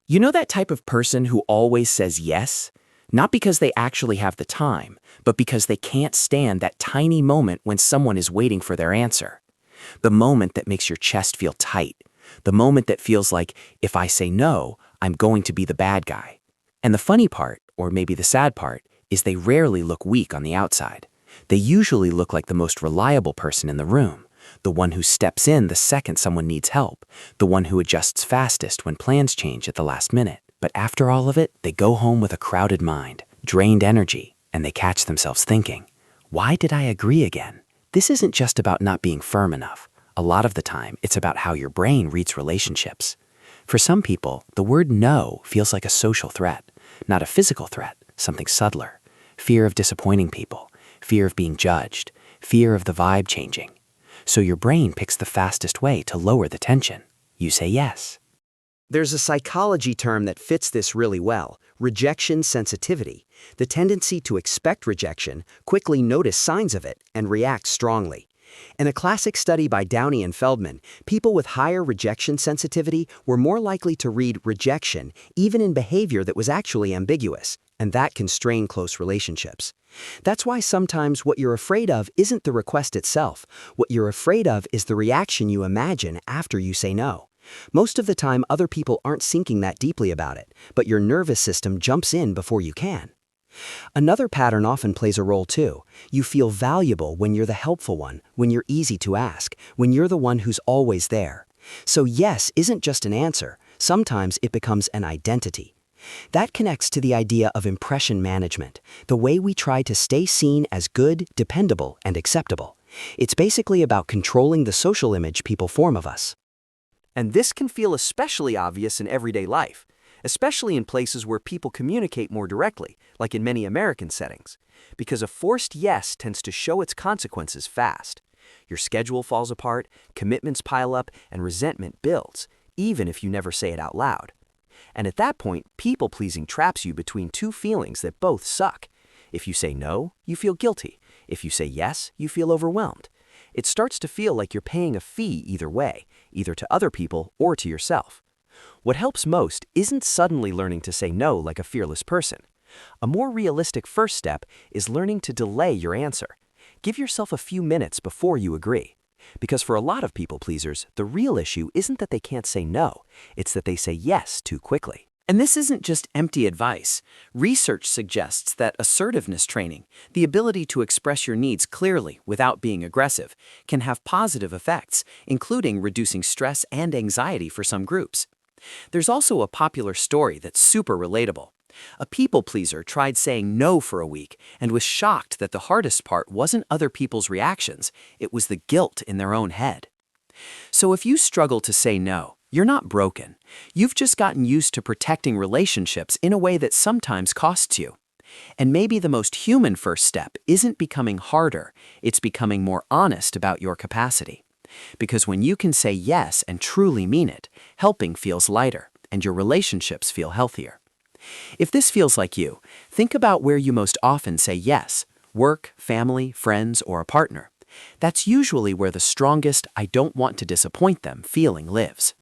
You know that type of person who always says yes? Not because they actually have the time, but because they can't stand that tiny moment when someone is waiting for their answer. The moment that makes your chest feel tight. The moment that feels like, if I say no, I'm going to be the bad guy. And the funny part, or maybe the sad part, is they rarely look weak on the outside. They usually look like the most reliable person in the room, the one who steps in the second someone needs help, the one who adjusts fastest when plans change at the last minute. But after all of it, they go home with a crowded mind, drained energy, and they catch themselves thinking, why did I agree again? This isn't just about not being firm enough. A lot of the time, it's about how your brain reads relationships. For some people, the word no feels like a social threat, not a physical threat, something subtler. Fear of disappointing people, fear of being judged, fear of the vibe changing. So your brain picks the fastest way to lower the tension. You say yes. There's a psychology term that fits this really well: rejection sensitivity, the tendency to expect rejection, quickly notice signs of it, and react strongly. In a classic study by Downey and Feldman, people with higher rejection sensitivity were more likely to read rejection even in behavior that was actually ambiguous, and that can strain close relationships. That's why sometimes what you're afraid of isn't the request itself. What you're afraid of is the reaction you imagine after you say no. Most of the time, other people aren't thinking that deeply about it, but your nervous system jumps in before you can. Another pattern often plays a role too. You feel valuable when you're the helpful one, when you're easy to ask, when you're the one who's always there. So yes isn't just an answer, sometimes it becomes an identity. That connects to the idea of impression management, the way we try to stay seen as good, dependable, and acceptable. It's basically about controlling the social image people form of us. And this can feel especially obvious in everyday life, especially in places where people communicate more directly, like in many American settings, because a forced yes tends to show its consequences fast. Your schedule falls apart, commitments pile up, and resentment builds, even if you never say it out loud. And at that point, people-pleasing traps you between two feelings that both suck. If you say no, you feel guilty. If you say yes, you feel overwhelmed. It starts to feel like you're paying a fee either way, either to other people or to yourself. What helps most isn't suddenly learning to say no like a fearless person. A more realistic first step is learning to delay your answer. Give yourself a few minutes before you agree. Because for a lot of people-pleasers, the real issue isn't that they can't say no, it's that they say yes too quickly. And this isn't just empty advice. Research suggests that assertiveness training, the ability to express your needs clearly without being aggressive, can have positive effects, including reducing stress and anxiety for some groups. There's also a popular story that's super relatable. A people-pleaser tried saying no for a week and was shocked that the hardest part wasn't other people's reactions, it was the guilt in their own head. So if you struggle to say no, you're not broken. You've just gotten used to protecting relationships in a way that sometimes costs you. And maybe the most human first step isn't becoming harder, it's becoming more honest about your capacity. Because when you can say yes and truly mean it, helping feels lighter and your relationships feel healthier. If this feels like you, think about where you most often say yes: work, family, friends, or a partner. That's usually where the strongest "I don't want to disappoint them" feeling lives.